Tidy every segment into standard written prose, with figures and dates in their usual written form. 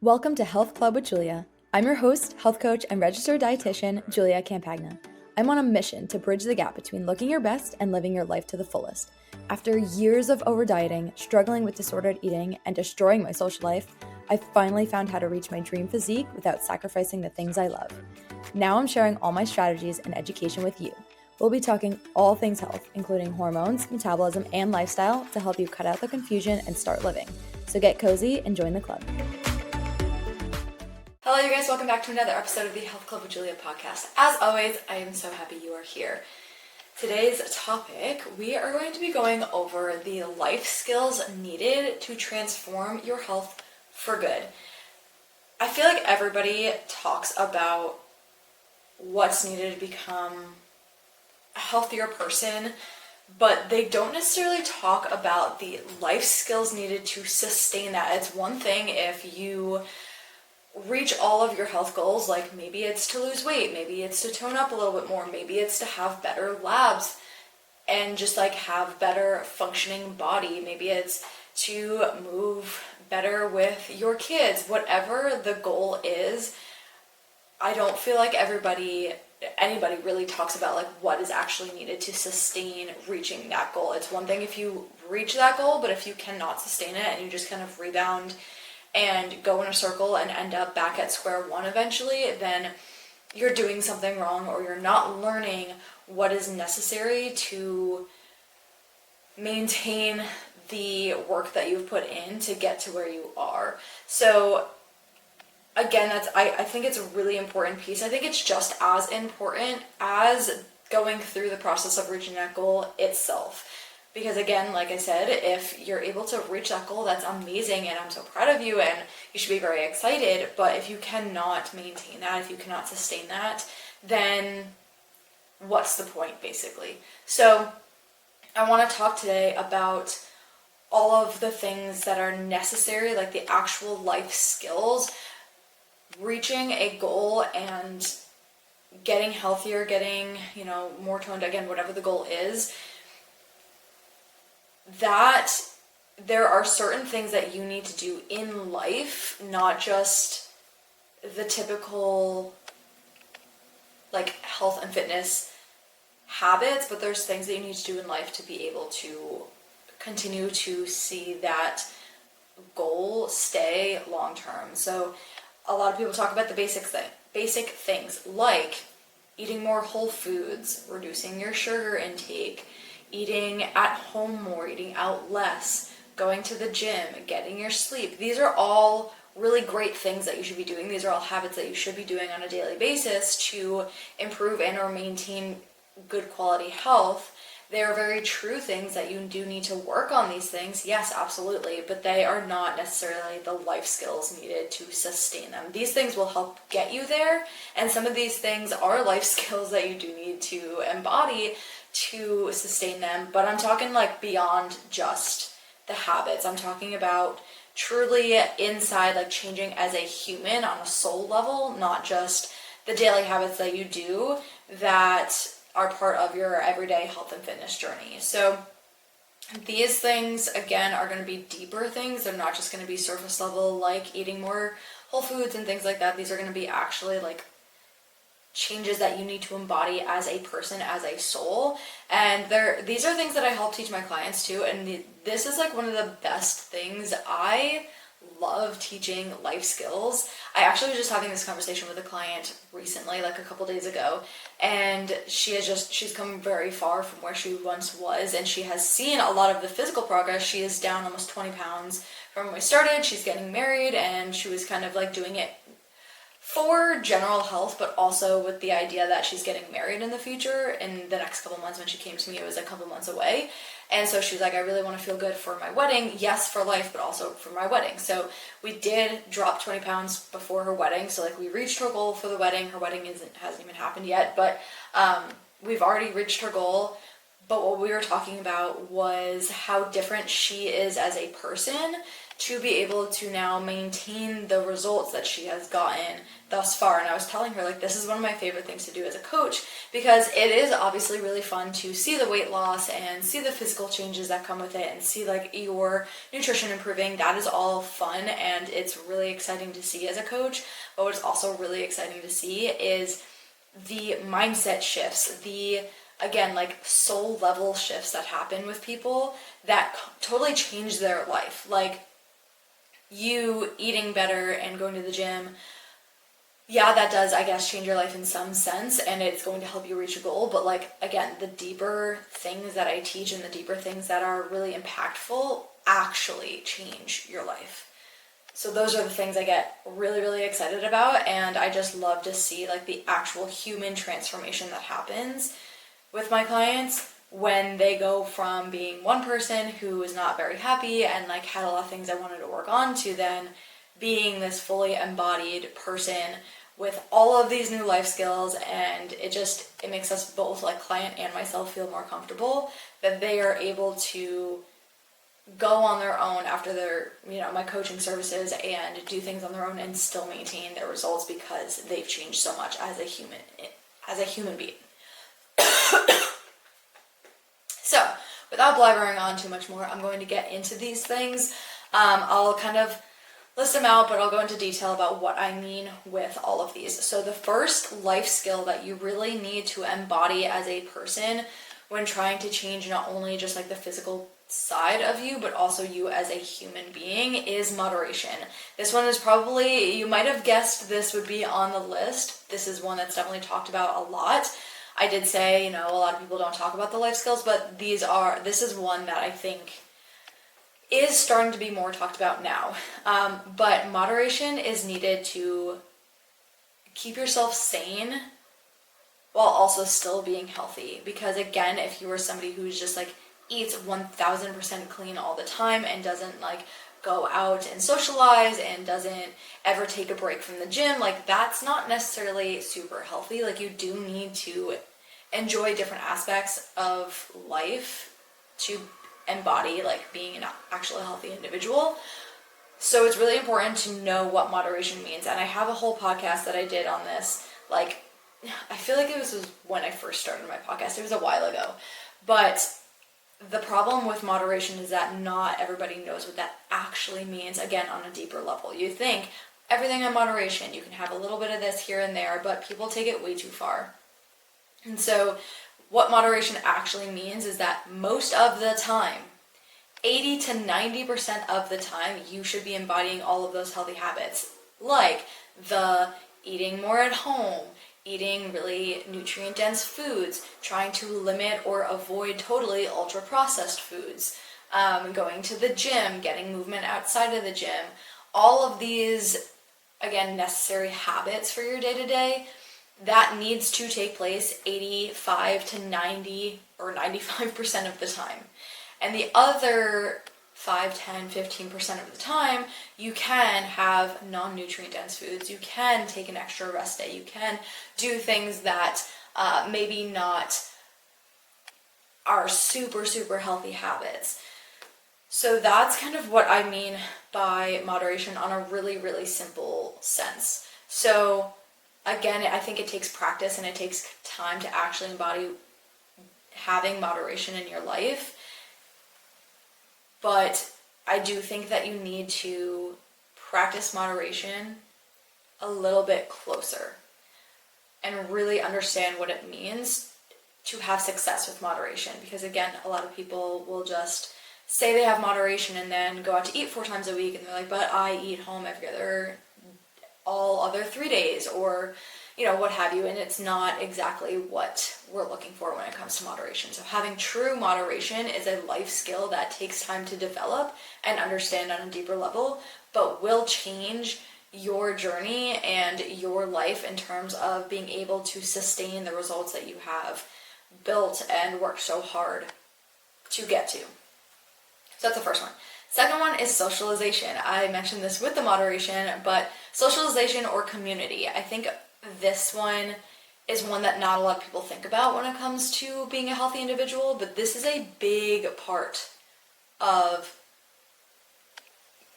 Welcome to Health Club with Julia. I'm your host, health coach, and registered dietitian, Julia Campagna. I'm on a mission to bridge the gap between looking your best and living your life to the fullest. After years of over dieting, struggling with disordered eating, and destroying my social life, I finally found how to reach my dream physique without sacrificing the things I love. Now I'm sharing all my strategies and education with you. We'll be talking all things health, including hormones, metabolism, and lifestyle to help you cut out the confusion and start living. So get cozy and join the club. Hello, you guys. Welcome back to another episode of the Health Club with Julia podcast. As always, I am so happy you are here. Today's topic, we are going to be going over the life skills needed to transform your health for good. I feel like everybody talks about what's needed to become a healthier person, but they don't necessarily talk about the life skills needed to sustain that. It's one thing if you reach all of your health goals, like maybe it's to lose weight, maybe it's to tone up a little bit more, maybe it's to have better labs and just like have better functioning body, maybe it's to move better with your kids. Whatever the goal is, I don't feel like anybody really talks about like what is actually needed to sustain reaching that goal. It's one thing if you reach that goal, but if you cannot sustain it and you just kind of rebound and go in a circle and end up back at square one eventually, then you're doing something wrong, or you're not learning what is necessary to maintain the work that you've put in to get to where you are. So again, I think it's a really important piece. I think it's just as important as going through the process of reaching that goal itself. Because again, like I said, if you're able to reach that goal, that's amazing and I'm so proud of you and you should be very excited. But if you cannot maintain that, if you cannot sustain that, then what's the point basically? So I want to talk today about all of the things that are necessary, like the actual life skills, reaching a goal and getting healthier, getting, more toned, again, whatever the goal is. That there are certain things that you need to do in life, not just the typical like health and fitness habits, but there's things that you need to do in life to be able to continue to see that goal stay long term. So a lot of people talk about the basic things like eating more whole foods, reducing your sugar intake, eating at home more, eating out less, going to the gym, getting your sleep. These are all really great things that you should be doing. These are all habits that you should be doing on a daily basis to improve and or maintain good quality health. They are very true things that you do need to work on these things. Yes, absolutely. But they are not necessarily the life skills needed to sustain them. These things will help get you there. And some of these things are life skills that you do need to embody to sustain them. But I'm talking like beyond just the habits. I'm talking about truly inside, like changing as a human on a soul level, not just the daily habits that you do that are part of your everyday health and fitness journey. So these things, again, are going to be deeper things. They're not just going to be surface level, like eating more whole foods and things like that. These are going to be actually like changes that you need to embody as a person, as a soul. And these are things that I help teach my clients too. And this is like one of the best things. I love teaching life skills. I actually was just having this conversation with a client recently, like a couple days ago, and she's come very far from where she once was, and she has seen a lot of the physical progress. She is down almost 20 pounds from when we started. She's getting married, and she was kind of like doing it for general health, but also with the idea that she's getting married in the future in the next couple months. When she came to me, it was a couple months away. And so she's like, I really want to feel good for my wedding. Yes, for life, but also for my wedding. So we did drop 20 pounds before her wedding. So like we reached her goal for the wedding. Her wedding hasn't even happened yet, but we've already reached her goal. But what we were talking about was how different she is as a person to be able to now maintain the results that she has gotten thus far. And I was telling her, like, this is one of my favorite things to do as a coach, because it is obviously really fun to see the weight loss and see the physical changes that come with it and see like your nutrition improving. That is all fun and it's really exciting to see as a coach. But what's also really exciting to see is the mindset shifts, the, again, like soul level shifts that happen with people that totally change their life. Like, you eating better and going to the gym, yeah, that does, I guess, change your life in some sense, and it's going to help you reach a goal. But like, again, the deeper things that I teach and the deeper things that are really impactful actually change your life. So those are the things I get really, really excited about, and I just love to see like the actual human transformation that happens with my clients when they go from being one person who was not very happy and like had a lot of things I wanted to work on to then being this fully embodied person with all of these new life skills. And it makes us both, like client and myself, feel more comfortable that they are able to go on their own after their, my coaching services and do things on their own and still maintain their results because they've changed so much as a human being. So, without blabbering on too much more, I'm going to get into these things. I'll kind of list them out, but I'll go into detail about what I mean with all of these. So the first life skill that you really need to embody as a person when trying to change not only just like the physical side of you, but also you as a human being is moderation. This one is probably, you might have guessed this would be on the list. This is one that's definitely talked about a lot. I did say, a lot of people don't talk about the life skills, but this is one that I think is starting to be more talked about now. But moderation is needed to keep yourself sane while also still being healthy. Because again, if you are somebody who's just like eats 1000% clean all the time and doesn't like go out and socialize and doesn't ever take a break from the gym, like that's not necessarily super healthy. Like you do need to enjoy different aspects of life to embody like being an actually healthy individual. So it's really important to know what moderation means. And I have a whole podcast that I did on this. Like, I feel like it was when I first started my podcast. It was a while ago. But the problem with moderation is that not everybody knows what that actually means, again, on a deeper level. You think everything in moderation, you can have a little bit of this here and there, but people take it way too far. And so what moderation actually means is that most of the time, 80 to 90% of the time, you should be embodying all of those healthy habits, like the eating more at home, eating really nutrient-dense foods, trying to limit or avoid totally ultra-processed foods, going to the gym, getting movement outside of the gym. All of these, again, necessary habits for your day-to-day, that needs to take place 85 to 90 or 95% of the time. And the other 5, 10, 15% of the time, you can have non-nutrient dense foods. You can take an extra rest day. You can do things that maybe not are super, super healthy habits. So that's kind of what I mean by moderation on a really, really simple sense. So again, I think it takes practice and it takes time to actually embody having moderation in your life. But I do think that you need to practice moderation a little bit closer and really understand what it means to have success with moderation. Because again, a lot of people will just say they have moderation and then go out to eat 4 times a week and they're like, but I eat home all other 3 days, or what have you, and it's not exactly what we're looking for when it comes to moderation. So having true moderation is a life skill that takes time to develop and understand on a deeper level, but will change your journey and your life in terms of being able to sustain the results that you have built and worked so hard to get to. So that's the first one. Second one is socialization. I mentioned this with the moderation, but socialization or community. I think this one is one that not a lot of people think about when it comes to being a healthy individual, but this is a big part of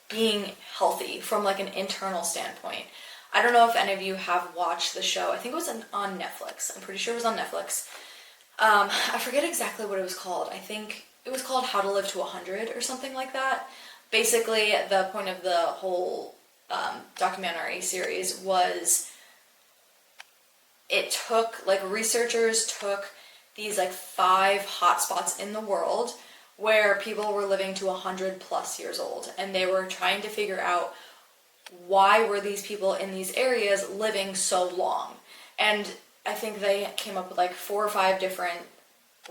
being healthy from like an internal standpoint. I don't know if any of you have watched the show. I think it was on Netflix. I'm pretty sure it was on Netflix. I forget exactly what it was called. I think it was called How to Live to 100 or something like that. Basically, the point of the whole documentary series was it took, like, researchers took these like 5 hotspots in the world where people were living to 100 plus years old, and they were trying to figure out why were these people in these areas living so long. And I think they came up with like 4 or 5 different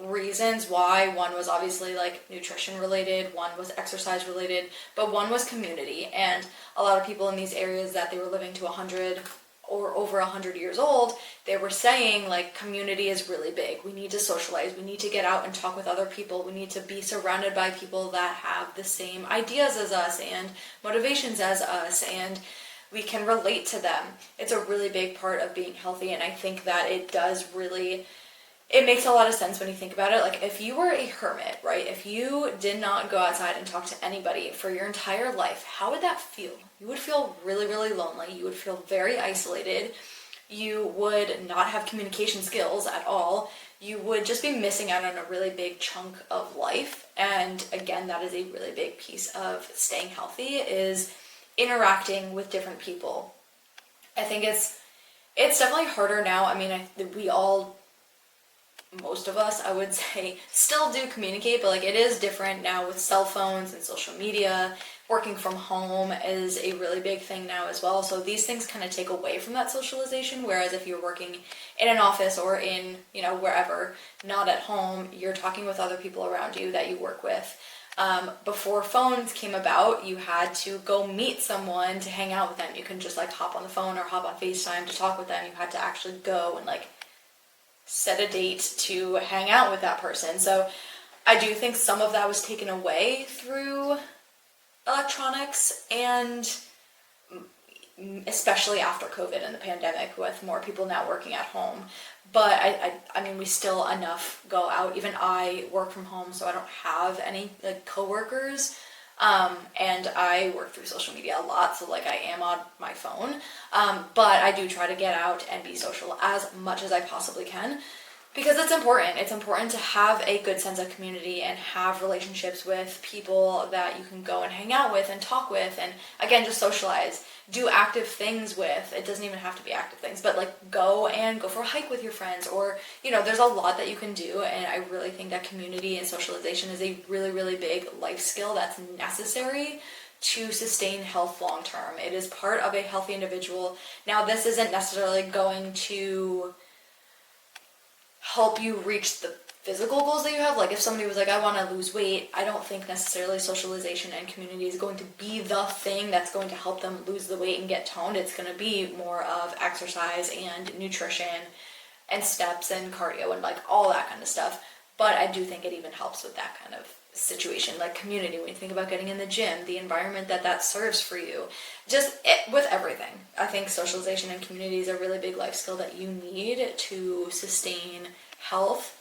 reasons why. One was obviously like nutrition related, one was exercise related, but one was community. And a lot of people in these areas that they were living to 100 or over 100 years old, they were saying like community is really big. We need to socialize. We need to get out and talk with other people. We need to be surrounded by people that have the same ideas as us and motivations as us, and we can relate to them. It's a really big part of being healthy, and I think that it does really, it makes a lot of sense when you think about it. Like, if you were a hermit, right? If you did not go outside and talk to anybody for your entire life, how would that feel? You would feel really, really lonely. You would feel very isolated. You would not have communication skills at all. You would just be missing out on a really big chunk of life. And again, that is a really big piece of staying healthy, is interacting with different people. I think it's definitely harder now. I mean, we all, most of us, I would say, still do communicate, but like it is different now with cell phones and social media. Working from home is a really big thing now as well. So these things kind of take away from that socialization. Whereas if you're working in an office or in, wherever, not at home, you're talking with other people around you that you work with. Before phones came about, you had to go meet someone to hang out with them. You couldn't just like hop on the phone or hop on FaceTime to talk with them. You had to actually go and like set a date to hang out with that person. So I do think some of that was taken away through electronics, and especially after COVID and the pandemic, with more people now working at home. But I mean, we still enough go out. Even I work from home, so I don't have any like coworkers. And I work through social media a lot, so like I am on my phone. But I do try to get out and be social as much as I possibly can, because it's important. It's important to have a good sense of community and have relationships with people that you can go and hang out with and talk with, and again, just socialize. Do active things with. It doesn't even have to be active things, but like go for a hike with your friends, or there's a lot that you can do. And I really think that community and socialization is a really, really big life skill that's necessary to sustain health long term. It is part of a healthy individual. Now, this isn't necessarily going to help you reach the physical goals that you have. Like if somebody was like, I want to lose weight, I don't think necessarily socialization and community is going to be the thing that's going to help them lose the weight and get toned. It's going to be more of exercise and nutrition and steps and cardio and like all that kind of stuff. But I do think it even helps with that kind of situation, like community. When you think about getting in the gym, the environment that serves for you, with everything. I think socialization and community is a really big life skill that you need to sustain health.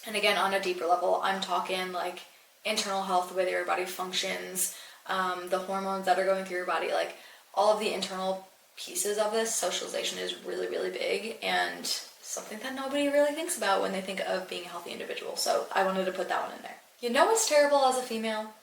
And again, on a deeper level, I'm talking like internal health, the way that your body functions, the hormones that are going through your body, like all of the internal pieces of this. Socialization is really, really big, and something that nobody really thinks about when they think of being a healthy individual. So I wanted to put that one in there. You know what's terrible as a female?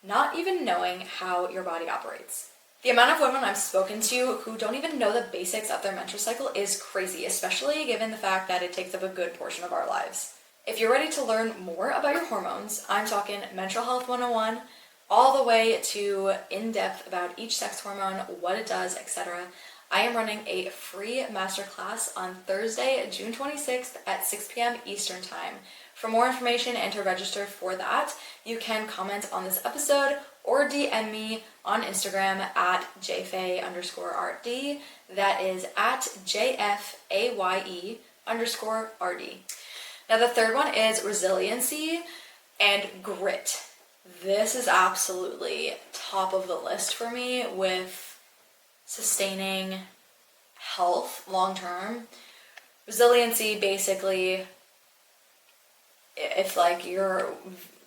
Not even knowing how your body operates. The amount of women I've spoken to who don't even know the basics of their menstrual cycle is crazy, especially given the fact that it takes up a good portion of our lives. If you're ready to learn more about your hormones, I'm talking Menstrual Health 101, all the way to in-depth about each sex hormone, what it does, etc. I am running a free masterclass on Thursday, June 26th at 6 p.m. Eastern Time. For more information and to register for that, you can comment on this episode or DM me on Instagram at jfaye_rd. That is at JFAYE_RD. Now the third one is resiliency and grit. This is absolutely top of the list for me with sustaining health long term. resiliency, basically, if like you're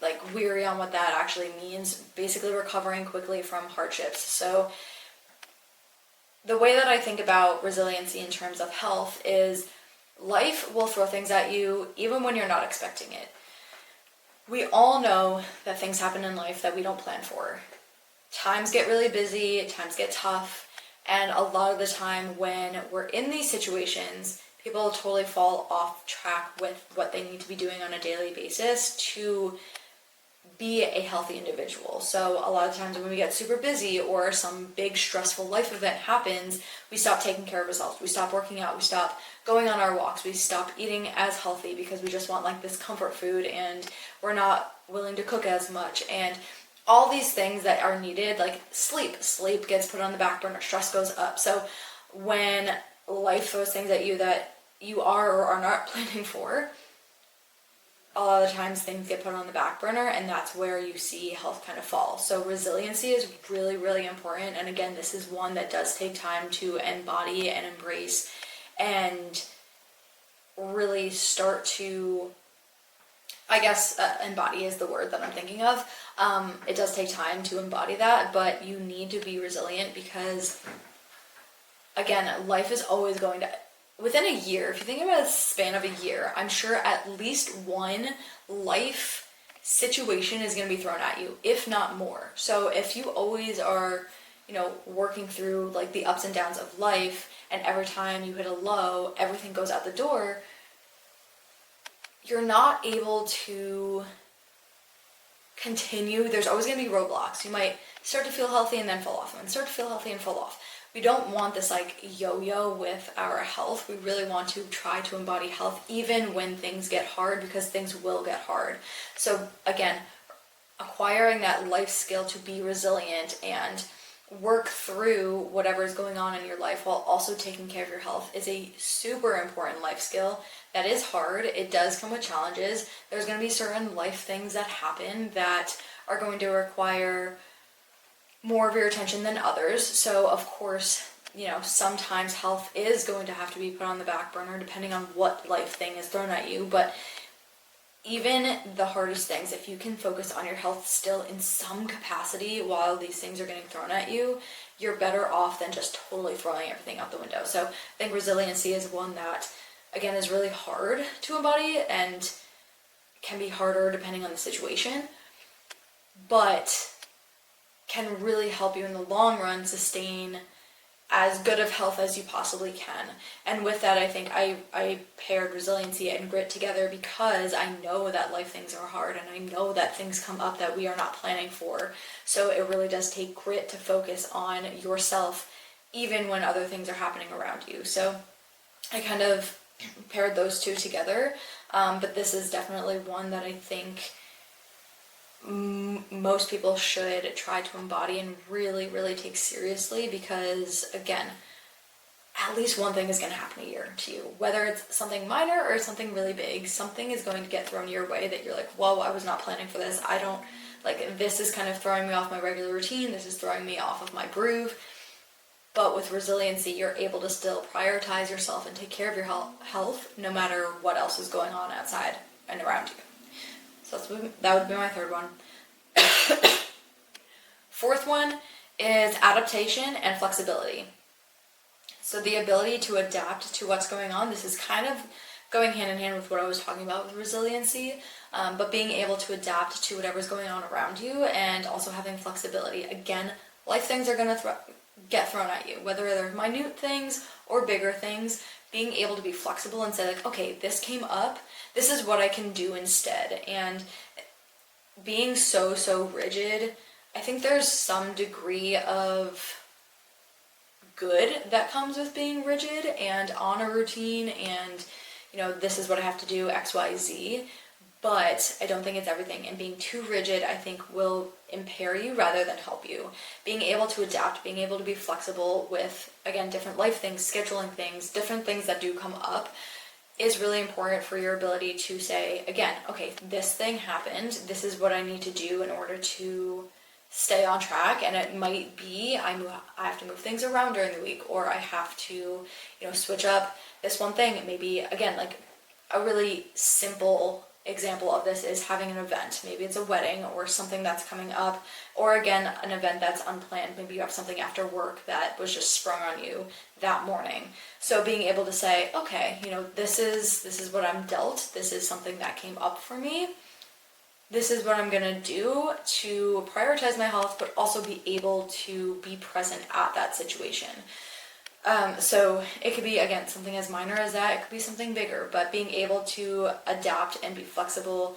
like weary on what that actually means, basically recovering quickly from hardships. So the way that I think about resiliency in terms of health is life will throw things at you even when you're not expecting it. We all know that things happen in life that we don't plan for. Times get really busy, times get tough, and a lot of the time when we're in these situations, people totally fall off track with what they need to be doing on a daily basis to be a healthy individual. So a lot of times when we get super busy or some big stressful life event happens, we stop taking care of ourselves. We stop working out. We stop going on our walks. We stop eating as healthy because we just want like this comfort food, and we're not willing to cook as much. And all these things that are needed, like sleep gets put on the back burner. Stress goes up. So when life throws things at you that you are or are not planning for, a lot of the times things get put on the back burner, and that's where you see health kind of fall. So resiliency is really, really important. And again, this is one that does take time to embody and embrace and really start to, I guess, embody is the word that I'm thinking of. It does take time to embody that, but you need to be resilient because, again, life is always going to, within a year, if you think about a span of a year, I'm sure at least one life situation is going to be thrown at you, if not more. So if you always are, working through like the ups and downs of life, and every time you hit a low, everything goes out the door, you're not able to continue. There's always going to be roadblocks. You might start to feel healthy and then fall off, and start to feel healthy and fall off. We don't want this like yo-yo with our health. We really want to try to embody health even when things get hard, because things will get hard. So again, acquiring that life skill to be resilient and work through whatever is going on in your life while also taking care of your health is a super important life skill that is hard. It does come with challenges. There's going to be certain life things that happen that are going to require more of your attention than others. So of course, sometimes health is going to have to be put on the back burner depending on what life thing is thrown at you. But even the hardest things, if you can focus on your health still in some capacity while these things are getting thrown at you, you're better off than just totally throwing everything out the window. So I think resiliency is one that, again, is really hard to embody and can be harder depending on the situation, but can really help you in the long run sustain as good of health as you possibly can. And with that, I think I paired resiliency and grit together because I know that life things are hard, and I know that things come up that we are not planning for. So it really does take grit to focus on yourself even when other things are happening around you. So I kind of paired those two together, but this is definitely one that I think most people should try to embody and really, really take seriously, because again, at least one thing is going to happen a year to you, whether it's something minor or something really big. Something is going to get thrown your way that you're like, whoa, I was not planning for this. I don't like, this is kind of throwing me off my regular routine. This is throwing me off of my groove. But with resiliency, you're able to still prioritize yourself and take care of your health no matter what else is going on outside and around you. So that would be my third one. Fourth one is adaptation and flexibility. So the ability to adapt to what's going on. This is kind of going hand in hand with what I was talking about with resiliency, but being able to adapt to whatever's going on around you and also having flexibility. Again, life things are going to get thrown at you, whether they're minute things or bigger things. Being able to be flexible and say like, okay, this came up, this is what I can do instead. And being so rigid, I think there's some degree of good that comes with being rigid and on a routine and, this is what I have to do, X, Y, Z. But I don't think it's everything. And being too rigid, I think, will impair you rather than help you. Being able to adapt, being able to be flexible with, again, different life things, scheduling things, different things that do come up is really important for your ability to say, again, okay, this thing happened. This is what I need to do in order to stay on track. And it might be I have to move things around during the week, or I have to, switch up this one thing. Maybe, again, like a really simple example of this is having an event. Maybe it's a wedding or something that's coming up, or again, an event that's unplanned. Maybe you have something after work that was just sprung on you that morning. So being able to say, okay, this is what I'm dealt. This is something that came up for me. This is what I'm gonna do to prioritize my health, but also be able to be present at that situation. So it could be, again, something as minor as that. It could be something bigger, but being able to adapt and be flexible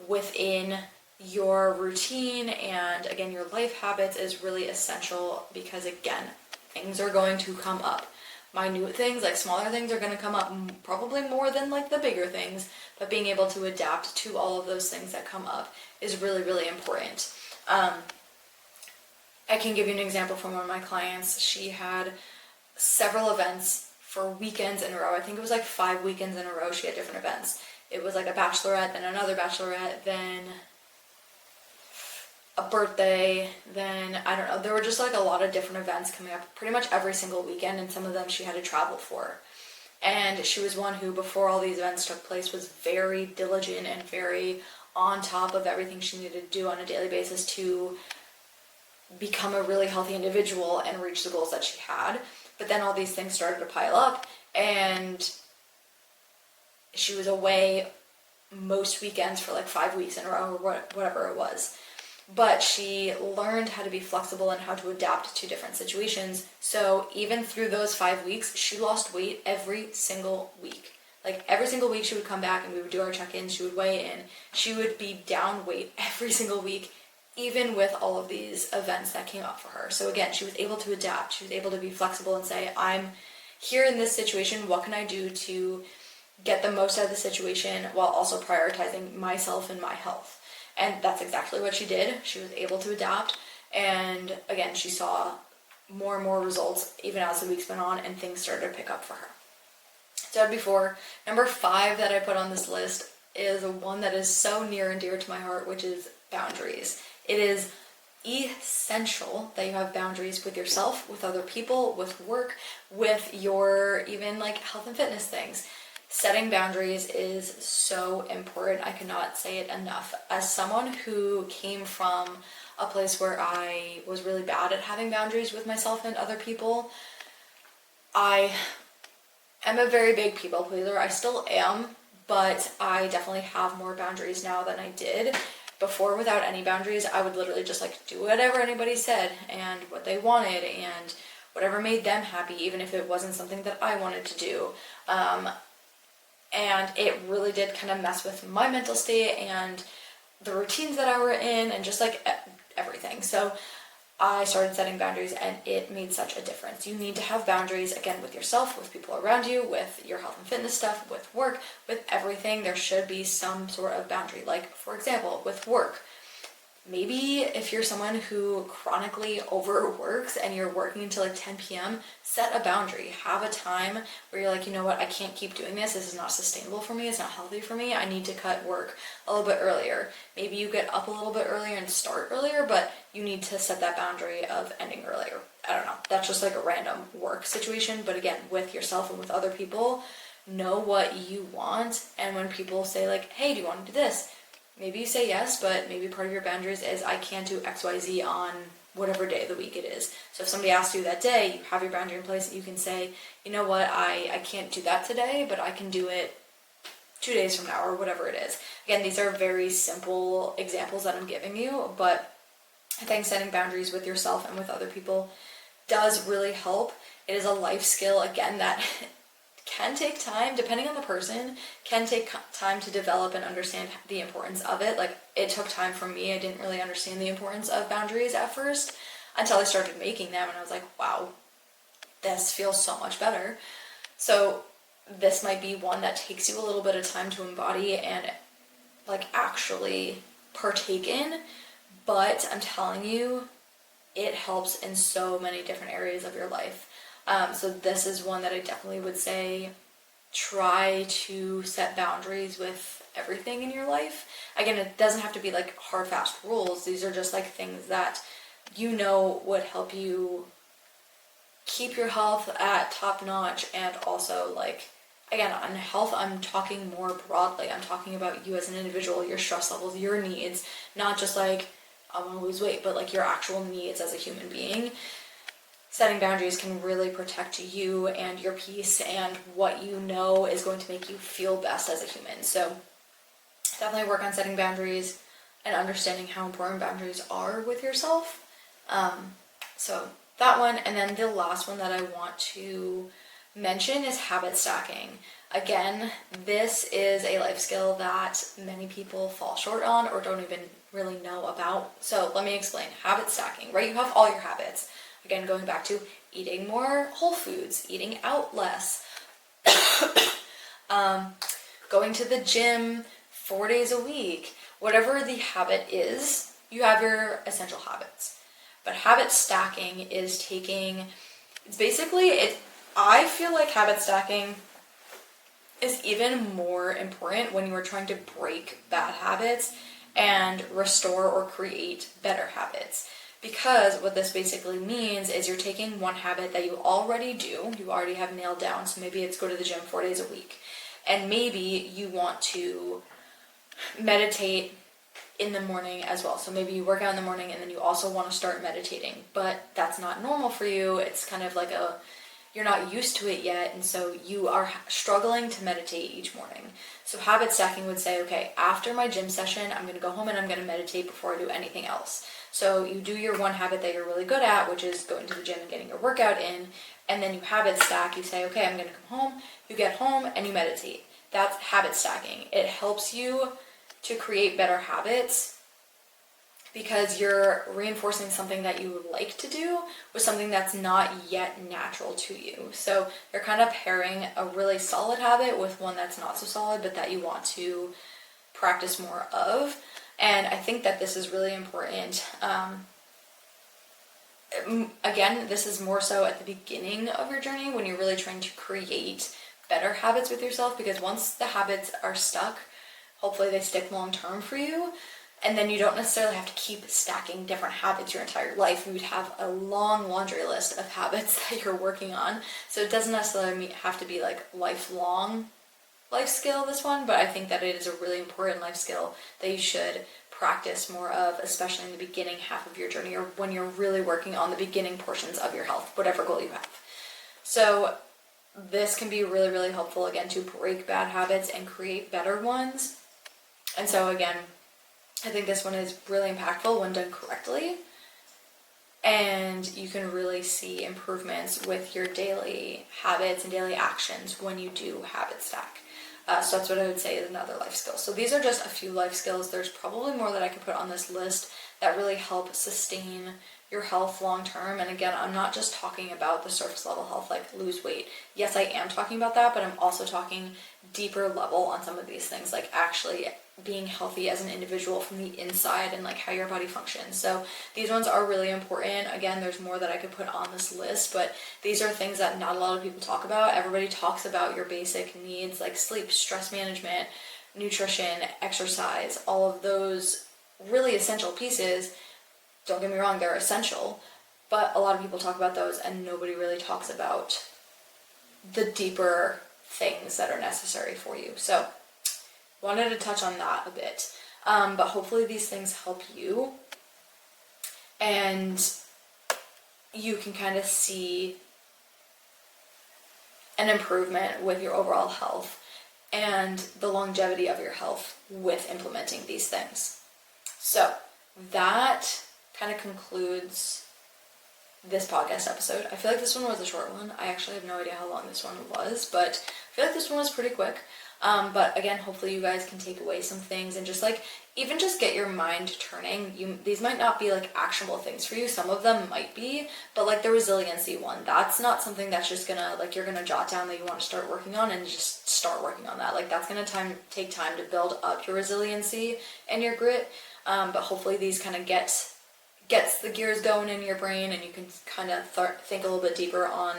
within your routine and, again, your life habits is really essential, because, again, things are going to come up. Minute things, like smaller things, are going to come up probably more than like the bigger things, but being able to adapt to all of those things that come up is really, really important. I can give you an example from one of my clients. She had several events for weekends in a row. I think it was like 5 weekends in a row she had different events. It was like a bachelorette, then another bachelorette, then a birthday, then I don't know. There were just like a lot of different events coming up pretty much every single weekend, and some of them she had to travel for. And she was one who, before all these events took place, was very diligent and very on top of everything she needed to do on a daily basis to become a really healthy individual and reach the goals that she had. But then all these things started to pile up, and she was away most weekends for like 5 weeks in a row, or whatever it was. But she learned how to be flexible and how to adapt to different situations. So even through those 5 weeks, she lost weight every single week. Like every single week she would come back and we would do our check-ins, she would weigh in. She would be down weight every single week, even with all of these events that came up for her. So again, she was able to adapt. She was able to be flexible and say, I'm here in this situation. What can I do to get the most out of the situation while also prioritizing myself and my health? And that's exactly what she did. She was able to adapt. And again, she saw more and more results even as the weeks went on and things started to pick up for her. So before, number 5 that I put on this list is one that is so near and dear to my heart, which is boundaries. It is essential that you have boundaries with yourself, with other people, with work, with your even like health and fitness things. Setting boundaries is so important. I cannot say it enough. As someone who came from a place where I was really bad at having boundaries with myself and other people, I am a very big people pleaser. I still am, but I definitely have more boundaries now than I did. Before, without any boundaries, I would literally just like do whatever anybody said and what they wanted and whatever made them happy, even if it wasn't something that I wanted to do. And it really did kind of mess with my mental state and the routines that I were in and just like everything. So I started setting boundaries and it made such a difference. You need to have boundaries, again, with yourself, with people around you, with your health and fitness stuff, with work, with everything. There should be some sort of boundary. Like, for example, with work. Maybe if you're someone who chronically overworks and you're working until like 10 p.m., set a boundary. Have a time where you're like, you know what, I can't keep doing this. This is not sustainable for me. It's not healthy for me. I need to cut work a little bit earlier. Maybe you get up a little bit earlier and start earlier, but you need to set that boundary of ending earlier. I don't know. That's just like a random work situation. But again, with yourself and with other people, know what you want. And when people say like, hey, do you want to do this? Maybe you say yes, but maybe part of your boundaries is I can't do XYZ on whatever day of the week it is. So if somebody asks you that day, you have your boundary in place and you can say, you know what, I can't do that today, but I can do it 2 days from now or whatever it is. Again, these are very simple examples that I'm giving you, but I think setting boundaries with yourself and with other people does really help. It is a life skill, again, that can take time, depending on the person, can take time to develop and understand the importance of it. Like, it took time for me. I didn't really understand the importance of boundaries at first until I started making them, and I was like, wow, this feels so much better. So this might be one that takes you a little bit of time to embody and like actually partake in, but I'm telling you, it helps in so many different areas of your life. So this is one that I definitely would say try to set boundaries with everything in your life. Again, it doesn't have to be like hard, fast rules. These are just like things that you know would help you keep your health at top notch and also like again, on health, I'm talking more broadly. I'm talking about you as an individual, your stress levels, your needs, not just like, I want to lose weight, but like your actual needs as a human being. Setting boundaries can really protect you and your peace and what you know is going to make you feel best as a human. So definitely work on setting boundaries and understanding how important boundaries are with yourself. So that one, and then the last one that I want to mention is habit stacking. Again, this is a life skill that many people fall short on or don't even really know about. So let me explain. Habit stacking, right? You have all your habits. Again, going back to eating more whole foods, eating out less, going to the gym 4 days a week, whatever the habit is, you have your essential habits. But habit stacking is I feel like habit stacking is even more important when you are trying to break bad habits and restore or create better habits. Because what this basically means is you're taking one habit that you already do, you already have nailed down, so maybe it's go to the gym 4 days a week, and maybe you want to meditate in the morning as well. So maybe you work out in the morning and then you also want to start meditating, but that's not normal for you. It's kind of like you're not used to it yet, and so you are struggling to meditate each morning. So habit stacking would say, okay, after my gym session, I'm going to go home and I'm going to meditate before I do anything else. So you do your one habit that you're really good at, which is going to the gym and getting your workout in, and then you habit stack. You say, okay, I'm going to come home, you get home, and you meditate. That's habit stacking. It helps you to create better habits because you're reinforcing something that you would like to do with something that's not yet natural to you. So you're kind of pairing a really solid habit with one that's not so solid, but that you want to practice more of. And I think that this is really important. Again, this is more so at the beginning of your journey when you're really trying to create better habits with yourself, because once the habits are stuck, hopefully they stick long term for you. And then you don't necessarily have to keep stacking different habits your entire life. You would have a long laundry list of habits that you're working on. So it doesn't necessarily have to be like lifelong life skill, this one, but I think that it is a really important life skill that you should practice more of, especially in the beginning half of your journey or when you're really working on the beginning portions of your health, whatever goal you have. So this can be really, really helpful, again, to break bad habits and create better ones. And so again, I think this one is really impactful when done correctly, and you can really see improvements with your daily habits and daily actions when you do habit stack. So that's what I would say is another life skill. So these are just a few life skills. There's probably more that I could put on this list that really help sustain your health long term. And again, I'm not just talking about the surface level health, like lose weight. Yes, I am talking about that, but I'm also talking deeper level on some of these things, like actually being healthy as an individual from the inside and like how your body functions. So these ones are really important. Again, there's more that I could put on this list, but these are things that not a lot of people talk about. Everybody talks about your basic needs like sleep, stress management, nutrition, exercise, all of those really essential pieces. Don't get me wrong, they're essential, but a lot of people talk about those and nobody really talks about the deeper things that are necessary for you. So wanted to touch on that a bit, but hopefully these things help you and you can kind of see an improvement with your overall health and the longevity of your health with implementing these things. So that kind of concludes this podcast episode. I feel like this one was a short one. I actually have no idea how long this one was, but I feel like this one was pretty quick. But again, hopefully you guys can take away some things and just like, even just get your mind turning. These might not be like actionable things for you. Some of them might be, but like the resiliency one, that's not something that's just gonna, like you're gonna jot down that you want to start working on and just start working on that. Like that's gonna take time to build up your resiliency and your grit. But hopefully these kind of gets the gears going in your brain and you can kind of think a little bit deeper on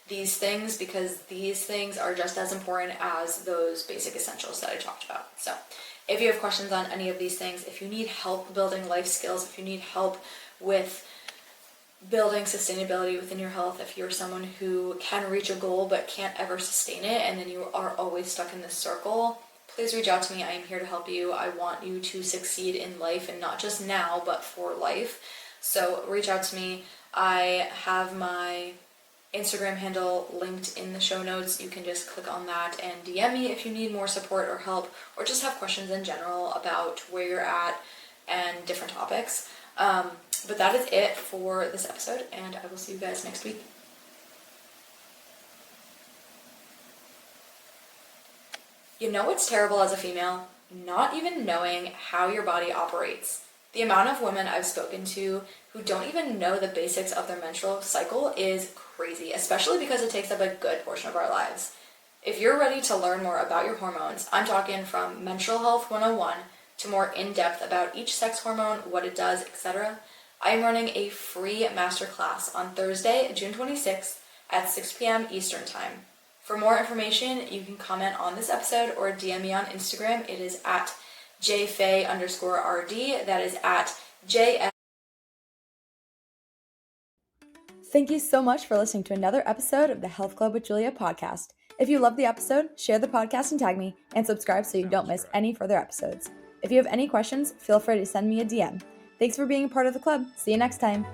these things, because these things are just as important as those basic essentials that I talked about. So if you have questions on any of these things, if you need help building life skills, if you need help with building sustainability within your health, if you're someone who can reach a goal but can't ever sustain it and then you are always stuck in this circle, please reach out to me. I am here to help you. I want you to succeed in life, and not just now but for life. So reach out to me. I have my Instagram handle linked in the show notes. You can just click on that and DM me if you need more support or help, or just have questions in general about where you're at and different topics. But that is it for this episode, and I will see you guys next week. You know what's terrible as a female? Not even knowing how your body operates. The amount of women I've spoken to who don't even know the basics of their menstrual cycle is crazy, especially because it takes up a good portion of our lives. If you're ready to learn more about your hormones, I'm talking from Menstrual Health 101 to more in-depth about each sex hormone, what it does, etc. I am running a free masterclass on Thursday, June 26th at 6 p.m. Eastern Time. For more information, you can comment on this episode or DM me on Instagram. It is at jfaye_rd. That is at jf. Thank you so much for listening to another episode of the Health Club with Julia podcast. If you loved the episode, share the podcast and tag me, and subscribe so you don't miss any further episodes. If you have any questions, feel free to send me a DM. Thanks for being a part of the club. See you next time.